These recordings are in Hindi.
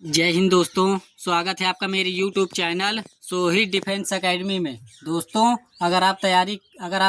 जय हिंद दोस्तों, स्वागत है आपका मेरे YouTube channel Sohit defence academy में। दोस्तों, अगर आप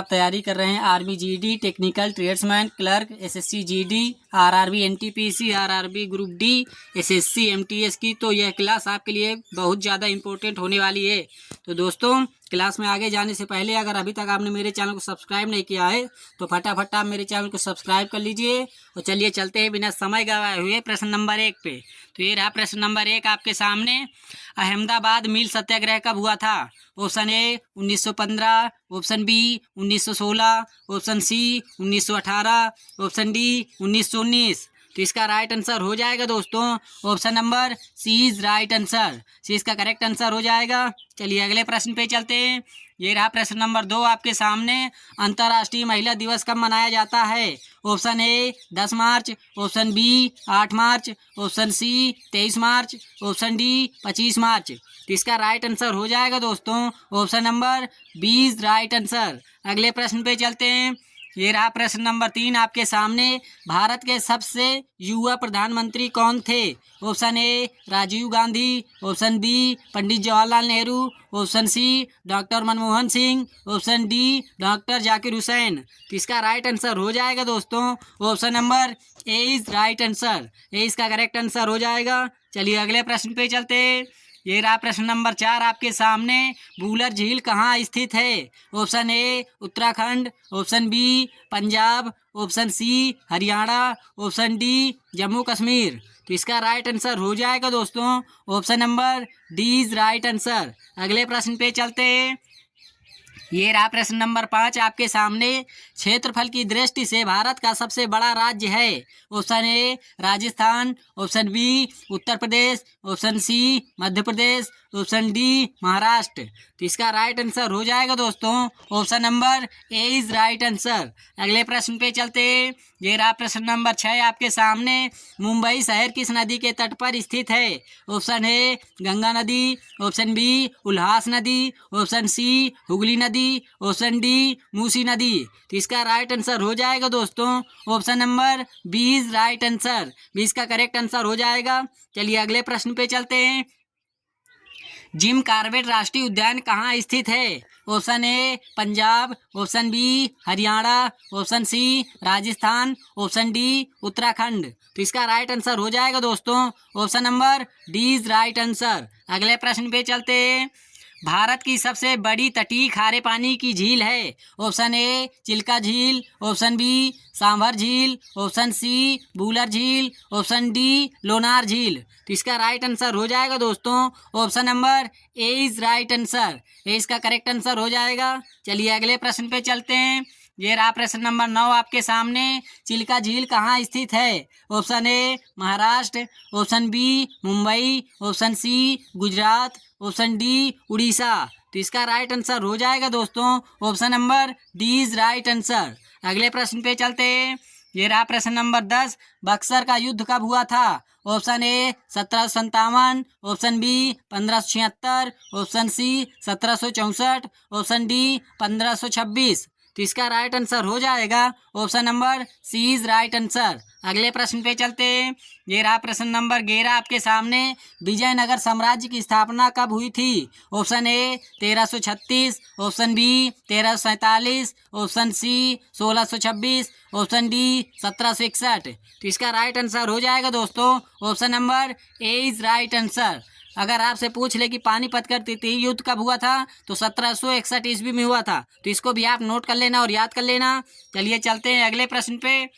तैयारी कर रहे हैं army GD, technical tradesman, clerk, SSC GD, RRB NTPC, RRB group D, SSC MTS की, तो यह क्लास आपके लिए बहुत ज़्यादा इम्पोर्टेंट होने वाली है। तो दोस्तों, क्लास में आगे जाने से पहले अगर अभी तक आपने मेरे चैनल को सब्सक्राइब नहीं किया है तो फटाफट आप मेरे चैनल को सब्सक्राइब कर लीजिए। और चलिए चलते हैं बिना समय गवाए हुए प्रश्न नंबर 1 पे। तो ये रहा प्रश्न नंबर 1 आपके सामने। अहमदाबाद मिल सत्याग्रह कब हुआ था? Option A 1915, option B 1916, option C 1918, option D 1919। तो इसका राइट आंसर हो जाएगा दोस्तों option number C is right answer. C इसका करेक्ट आंसर हो जाएगा। चलिए अगले प्रश्न पे चलते हैं। ये रहा प्रश्न नंबर 2 आपके सामने। अंतर्राष्ट्रीय महिला दिवस कब मनाया जाता है? Option A 10 March, option B 8 March, option C 23 March, option D 25 March. तो इसका राइट आंसर हो जाएगा दोस्तों option number B is right answer. अगले प्रश्न पे चलते हैं। ये रहा प्रश्न नंबर 3 आपके सामने। भारत के सबसे युवा प्रधानमंत्री कौन थे? Option A Rajiv Gandhi, option B Pandit Jawaharlal Nehru, option C doctor Manmohan Singh, option D doctor Zakir Hussain. तो इसका राइट आंसर हो जाएगा दोस्तों option number A is right answer. A इसका करेक्ट आंसर हो जाएगा। चलिए अगले प्रश्न पे चलते हैं। ये रहा प्रश्न नंबर 4 आपके सामने। वूलर झील कहाँ स्थित है? Option A Uttarakhand, option B Punjab, option C Haryana, option D Jammu Kashmir. तो इसका राइट आंसर हो जाएगा दोस्तों option number D is right answer. अगले प्रश्न पे चलते हैं। ये रहा प्रश्न नंबर 5 आपके सामने। क्षेत्रफल की दृष्टि से भारत का सबसे बड़ा राज्य है? Option A Rajasthan, option B Uttar Pradesh, option C Madhya Pradesh, option D Maharashtra. तो इसका राइट आंसर हो जाएगा दोस्तों option number A is right answer. अगले प्रश्न पे चलते हैं। ये रहा प्रश्न नंबर 6 आपके सामने। मुंबई शहर किस नदी के तट पर स्थित है? ऑप्शन ए गंगा नदी, ऑप्शन बी उल्हास नदी, ऑप्शन सी हुगली नदी, ऑप्शन डी मूसी नदी। तो इसका राइट आंसर हो जाएगा दोस्तों option number B is right answer. B इसका करेक्ट आंसर हो जाएगा। चलिए अगले प्रश्न पे चलते हैं। जिम कॉर्बेट राष्ट्रीय उद्यान कहाँ स्थित है? Option A Punjab, option B Haryana, option C Rajasthan, option D Uttarakhand. तो इसका राइट आंसर हो जाएगा दोस्तों option number D is right answer. अगले प्रश्न पे चलते हैं। भारत की सबसे बड़ी तटीय खारे पानी की झील है? ऑप्शन ए चिल्का झील, ऑप्शन बी सांभर झील, ऑप्शन सी बूलर झील, ऑप्शन डी लोनार झील। तो इसका राइट आंसर हो जाएगा दोस्तों option number A is right answer. A इसका करेक्ट आंसर हो जाएगा। चलिए अगले प्रश्न पे चलते हैं। ये रहा प्रश्न नंबर 9 आपके सामने। चिल्का झील कहाँ स्थित है? Option A Maharashtra, option B Mumbai, option C Gujarat, option D Orissa. तो इसका राइट आंसर हो जाएगा दोस्तों option number D is right answer. अगले प्रश्न पे चलते हैं। ये रहा प्रश्न नंबर 10। बक्सर का युद्ध कब हुआ था? Option A 1757, option B 1576, option C 1764, option D 1526। तो इसका राइट आंसर हो जाएगा option number C is right answer. अगले प्रश्न पे चलते हैं। ये रहा प्रश्न नंबर 11 आपके सामने। विजयनगर साम्राज्य की स्थापना कब हुई थी? Option A 1336, option B 1347, option C 1626, option D 1761। तो इसका राइट आंसर हो जाएगा दोस्तों option number A is right answer. अगर आपसे पूछ ले कि पानीपत का तृतीय युद्ध कब हुआ था तो 1761 ईस्वी में हुआ था। तो इसको भी आप नोट कर लेना और याद कर लेना। चलिए चलते हैं अगले प्रश्न पे।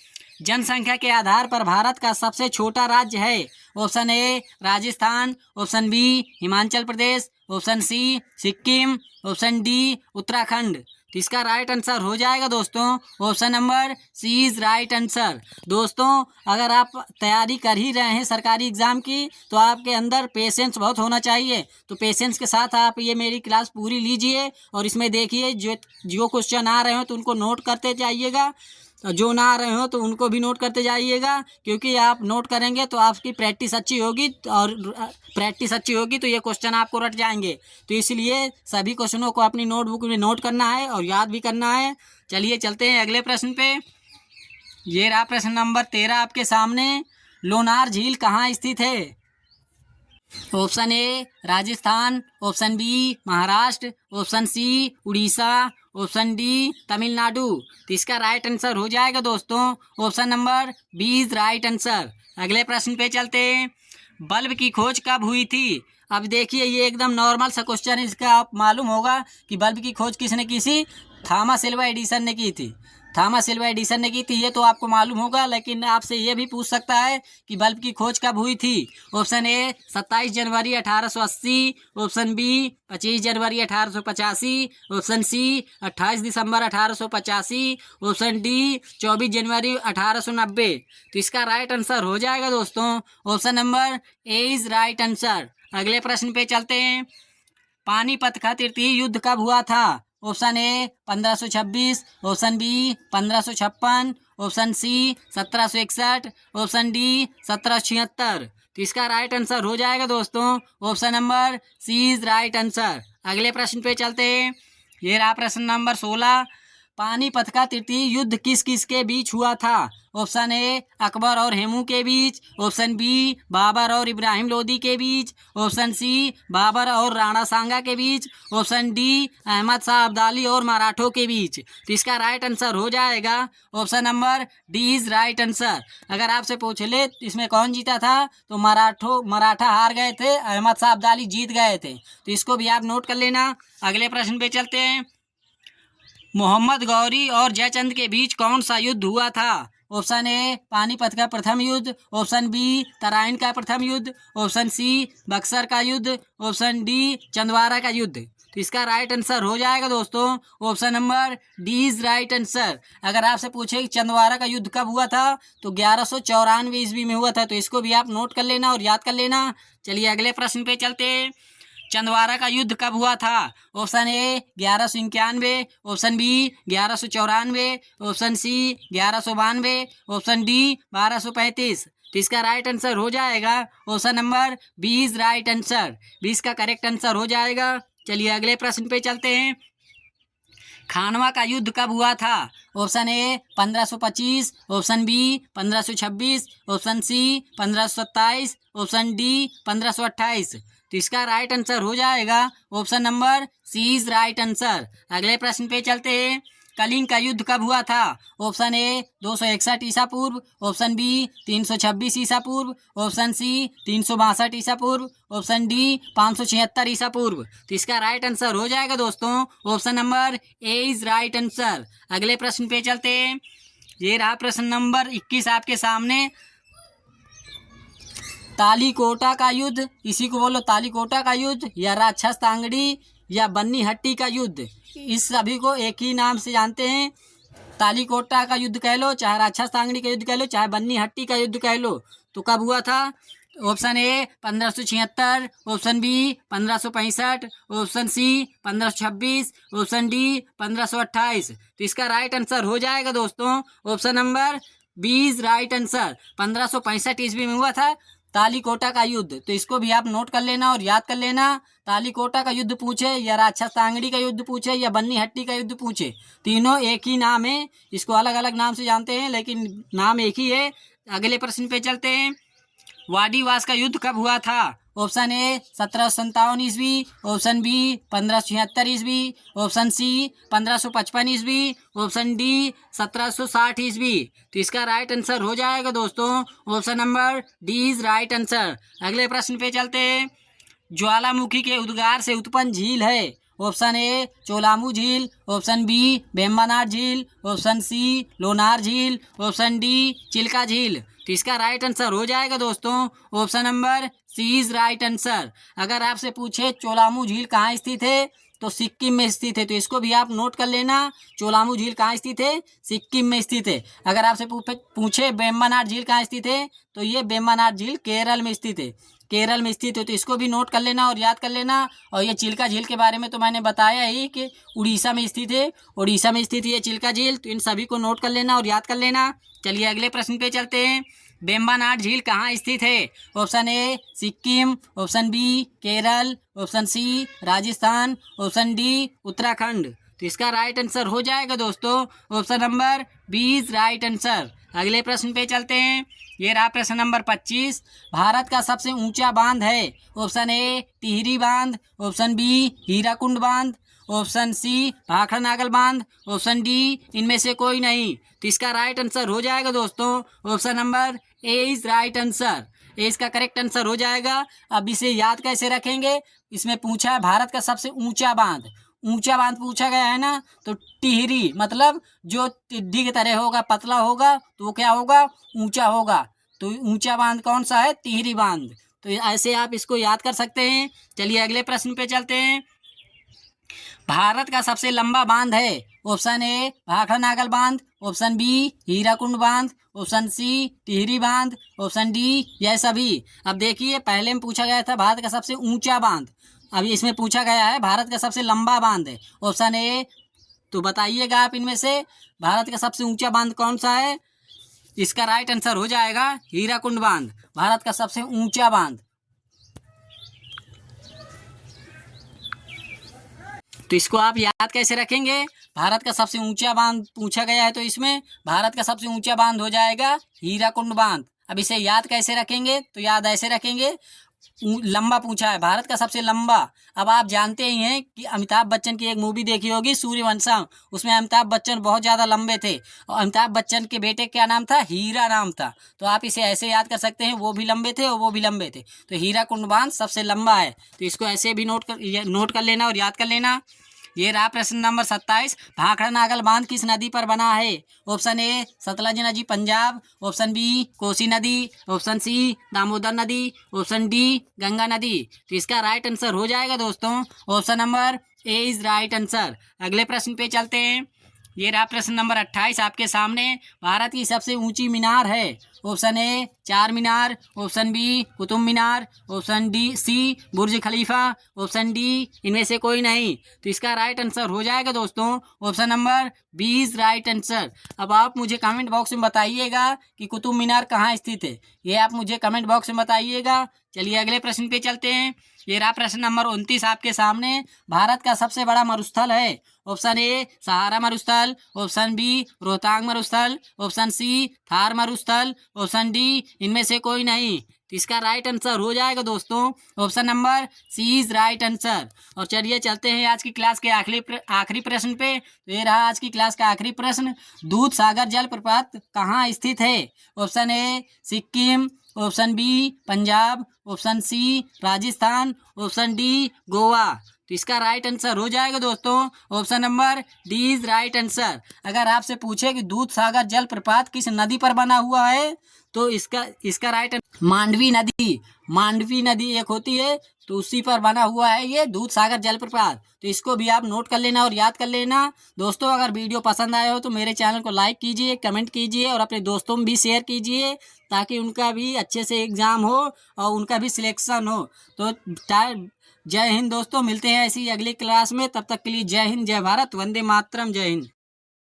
जनसंख्या के आधार पर भारत का सबसे छोटा राज्य है? Option A Rajasthan, option B Himachal Pradesh, option C Sikkim, option D Uttarakhand. तो इसका राइट आंसर हो जाएगा दोस्तों option number C is right answer. दोस्तों, अगर आप तैयारी कर ही रहे हैं सरकारी एग्ज़ाम की तो आपके अंदर पेशेंस बहुत होना चाहिए। तो पेशेंस के साथ आप ये मेरी क्लास पूरी लीजिए और इसमें देखिए जो क्वेश्चन आ रहे हो तो उनको नोट करते जाइएगा, जो ना आ रहे हो तो उनको भी नोट करते जाइएगा। क्योंकि आप नोट करेंगे तो आपकी प्रैक्टिस अच्छी होगी और प्रैक्टिस अच्छी होगी तो ये क्वेश्चन आपको रट जाएंगे। तो इसलिए सभी क्वेश्चनों को अपनी नोटबुक में नोट करना है और याद भी करना है। चलिए चलते हैं अगले प्रश्न पे। ये रहा प्रश्न नंबर 13 आपके सामने। लोनार झील कहाँ स्थित है? Option A Rajasthan, option B Maharashtra, option C Orissa, option D Tamil Nadu. तो इसका राइट आंसर हो जाएगा दोस्तों option number B is right answer. अगले प्रश्न पे चलते हैं। बल्ब की खोज कब हुई थी? अब देखिए ये एकदम नॉर्मल सा क्वेश्चन है, इसका आप मालूम होगा कि बल्ब की खोज किसने की थी? थॉमस एल्वा एडिसन ने की थी। थॉमस एल्वा एडिसन ने की थी, ये तो आपको मालूम होगा, लेकिन आपसे ये भी पूछ सकता है कि बल्ब की खोज कब हुई थी। ऑप्शन ए 27 जनवरी 1880, ऑप्शन बी 25 जनवरी 1885, ऑप्शन सी 28 दिसंबर 1885, ऑप्शन डी 24 जनवरी 1890। तो इसका राइट आंसर हो जाएगा दोस्तों option number A is right answer. अगले प्रश्न पे चलते हैं। पानीपत का तृतीय युद्ध कब हुआ था? Option A 1526, option B 1556, option C 1761, option D 1776। तो इसका राइट आंसर हो जाएगा दोस्तों option number C is right answer. अगले प्रश्न पे चलते हैं। ये रहा प्रश्न नंबर 16। पानीपत का तृतीय युद्ध किस किस के बीच हुआ था? ऑप्शन ए अकबर और हेमू के बीच, ऑप्शन बी बाबर और इब्राहिम लोदी के बीच, ऑप्शन सी बाबर और राणा सांगा के बीच, ऑप्शन डी अहमद शाह अब्दाली और मराठों के बीच। तो इसका राइट आंसर हो जाएगा option number D is right answer. अगर आपसे पूछ ले इसमें कौन जीता था, तो मराठा हार गए थे, अहमद शाह अब्दाली जीत गए थे। तो इसको भी आप नोट कर लेना। अगले प्रश्न पे चलते हैं। मोहम्मद गौरी और जयचंद के बीच कौन सा युद्ध हुआ था? ऑप्शन ए पानीपत का प्रथम युद्ध, ऑप्शन बी तराइन का प्रथम युद्ध, ऑप्शन सी बक्सर का युद्ध, ऑप्शन डी चंदवारा का युद्ध। तो इसका राइट आंसर हो जाएगा दोस्तों option number D is right answer. अगर आपसे पूछे कि चंदवारा का युद्ध कब हुआ था, तो 1194 ईस्वी में हुआ था। तो इसको भी आप नोट कर लेना और याद कर लेना। चलिए अगले प्रश्न पे चलते हैं। चंदवारा का युद्ध कब हुआ था? Option A 1191, option B 1194, option C 1192, option D 1235। तो इसका राइट आंसर हो जाएगा option number B is right answer. 20 का करेक्ट आंसर हो जाएगा। चलिए अगले प्रश्न पे चलते हैं। खानवा का युद्ध कब हुआ था? Option A 1525, option B 1526, option C 1527, option D 1528। तो इसका राइट आंसर हो जाएगा option number C is right answer. अगले प्रश्न पे चलते हैं। कलिंग का युद्ध कब हुआ था? ऑप्शन ए 261 ईसा पूर्व, ऑप्शन बी 326 ईसा पूर्व, ऑप्शन सी 362 ईसा पूर्व, ऑप्शन डी 576 ईसा पूर्व। तो इसका राइट आंसर हो जाएगा दोस्तों option number A is right answer. अगले प्रश्न पे चलते हैं। ये रहा प्रश्न नंबर 21 आपके सामने। तालीकोटा का युद्ध, इसी को बोलो तालीकोटा का युद्ध, या राक्षस तांगड़ी, या बन्नी हट्टी का युद्ध। इस सभी को एक ही नाम से जानते हैं। तालीकोटा का युद्ध कह लो, चाहे राक्षस तांगड़ी का युद्ध कह लो, चाहे बन्नी हट्टी का युद्ध कह लो। तो कब हुआ था? Option A 1576, option B 1565, option C 1526, option D 1528। तो इसका राइट आंसर हो जाएगा दोस्तों option number B is right answer. 1565 ईस्वी में हुआ था तालीकोटा का युद्ध। तो इसको भी आप नोट कर लेना और याद कर लेना। तालीकोटा का युद्ध पूछे, या राक्षस तांगड़ी का युद्ध पूछे, या बन्नी हट्टी का युद्ध पूछे, तीनों एक ही नाम है। इसको अलग अलग नाम से जानते हैं, लेकिन नाम एक ही है। अगले प्रश्न पे चलते हैं। वाडीवास का युद्ध कब हुआ था? ऑप्शन ए 1757 ईस्वी, ऑप्शन बी 1576 ईस्वी, ऑप्शन सी 1555 ईस्वी, ऑप्शन डी 1760 ईस्वी। तो इसका राइट आंसर हो जाएगा दोस्तों option number D is right answer. अगले प्रश्न पे चलते हैं। ज्वालामुखी के उद्गार से उत्पन्न झील है। ऑप्शन ए चोलामू झील, ऑप्शन बी वेम्बनाड झील, ऑप्शन सी लोनार झील, ऑप्शन डी चिल्का झील। तो इसका राइट आंसर हो जाएगा दोस्तों option number C is right answer. अगर आपसे पूछे चोलामू झील कहाँ स्थित है, तो सिक्किम में स्थित है। तो इसको भी आप नोट कर लेना। चोलामू झील कहाँ स्थित है? सिक्किम में स्थित है। अगर आपसे पूछे वेम्बनाड झील कहाँ स्थित है, तो ये वेम्बनाड झील केरल में स्थित है। केरल में स्थित है। तो इसको भी नोट कर लेना और याद कर लेना। और ये चिल्का झील के बारे में तो मैंने बताया ही कि उड़ीसा में स्थित है। उड़ीसा में स्थित है ये चिल्का झील। तो इन सभी को नोट कर लेना और याद कर लेना। चलिए अगले प्रश्न पे चलते हैं। वेम्बनाड झील कहाँ स्थित है? Option A Sikkim, option B Kerala, option C Rajasthan, option D Uttarakhand. तो इसका राइट आंसर हो जाएगा दोस्तों ऑप्शन नंबर 20 राइट आंसर। अगले प्रश्न पे चलते हैं। ये रहा प्रश्न नंबर 25। भारत का सबसे ऊंचा बांध है। ऑप्शन ए टिहरी बांध, ऑप्शन बी हीराकुंड बांध, ऑप्शन सी भाखड़ा नागल बांध, ऑप्शन डी इनमें से कोई नहीं। तो इसका राइट आंसर हो जाएगा दोस्तों option number A is right answer. A इसका करेक्ट आंसर हो जाएगा। अब इसे याद कैसे रखेंगे? इसमें पूछा है भारत का सबसे ऊंचा बांध, ऊंचा बांध पूछा गया है ना, तो टिहरी मतलब जो टिड्डी की तरह होगा, पतला होगा, तो वो क्या होगा? ऊंचा होगा। तो ऊंचा बांध कौन सा है? टिहरी बांध। तो ऐसे आप इसको याद कर सकते हैं। चलिए अगले प्रश्न पे चलते हैं। भारत का सबसे लंबा बांध है। ऑप्शन ए भाखड़ा नागल बांध, ऑप्शन बी हीराकुंड बांध, ऑप्शन सी टिहरी बांध, ऑप्शन डी यह सभी। अब देखिए पहले में पूछा गया था भारत का सबसे ऊंचा बांध, अभी इसमें पूछा गया है भारत का सबसे लंबा बांध है। ऑप्शन ए, तो बताइएगा आप इनमें से भारत का सबसे ऊंचा बांध कौन सा है? इसका राइट आंसर हो जाएगा हीराकुंड बांध, भारत का सबसे ऊंचा बांध। तो इसको आप याद कैसे रखेंगे? भारत का सबसे ऊंचा बांध पूछा गया है तो इसमें भारत का सबसे ऊंचा बांध हो जाएगा हीराकुंड बांध। अब इसे याद कैसे रखेंगे? तो याद ऐसे रखेंगे, लंबा पूछा है, भारत का सबसे लंबा। अब आप जानते ही हैं कि अमिताभ बच्चन की एक मूवी देखी होगी सूर्यवंशम, उसमें अमिताभ बच्चन बहुत ज़्यादा लंबे थे और अमिताभ बच्चन के बेटे क्या नाम था? हीरा नाम था। तो आप इसे ऐसे याद कर सकते हैं, वो भी लंबे थे और वो भी लंबे थे। तो हीराकुंड बांध सबसे लंबा है। तो इसको ऐसे भी नोट कर लेना और याद कर लेना। ये रहा प्रश्न नंबर 27। भाखड़ा नागल बांध किस नदी पर बना है? ऑप्शन ए सतलज नदी पंजाब, ऑप्शन बी कोसी नदी, ऑप्शन सी दामोदर नदी, ऑप्शन डी गंगा नदी। तो इसका राइट आंसर हो जाएगा दोस्तों option number A is right answer. अगले प्रश्न पे चलते हैं। ये रहा प्रश्न नंबर 28 आपके सामने। भारत की सबसे ऊंची मीनार है। ऑप्शन ए चार मीनार, option B Qutub Minar, option D C बुर्ज खलीफा, ऑप्शन डी इनमें से कोई नहीं। तो इसका राइट आंसर हो जाएगा दोस्तों ऑप्शन नंबर 20 राइट आंसर। अब आप मुझे कमेंट बॉक्स में बताइएगा कि कुतुब मीनार कहाँ स्थित है, ये आप मुझे कमेंट बॉक्स में बताइएगा। चलिए अगले प्रश्न पे चलते हैं। ये रहा प्रश्न नंबर 29 आपके सामने। भारत का सबसे बड़ा मरुस्थल है। ऑप्शन ए सहारा मरुस्थल, ऑप्शन बी रोहतांग मरुस्थल, ऑप्शन सी थार मरुस्थल, ऑप्शन डी इनमें से कोई नहीं। तो इसका राइट आंसर हो जाएगा दोस्तों option number C is right answer. और चलिए चलते हैं आज की क्लास के आखिरी प्रश्न पे। तो ये रहा आज की क्लास का आखिरी प्रश्न। दूध सागर जलप्रपात कहाँ स्थित है? Option A Sikkim, option B Punjab, option C Rajasthan, option D Goa. तो इसका राइट आंसर हो जाएगा दोस्तों option number D is right answer. अगर आपसे पूछे कि दूध सागर जलप्रपात किस नदी पर बना हुआ है, तो इसका राइट मांडवी नदी, मांडवी नदी एक होती है, तो उसी पर बना हुआ है ये दूध सागर जलप्रपात। तो इसको भी आप नोट कर लेना और याद कर लेना। दोस्तों अगर वीडियो पसंद आया हो तो मेरे चैनल को लाइक कीजिए, कमेंट कीजिए और अपने दोस्तों में भी शेयर कीजिए, ताकि उनका भी अच्छे से एग्ज़ाम हो और उनका भी सिलेक्शन हो। तो जय हिंद दोस्तों, मिलते हैं ऐसी अगली क्लास में। तब तक के लिए जय हिंद, जय भारत, वंदे मातरम, जय हिंद।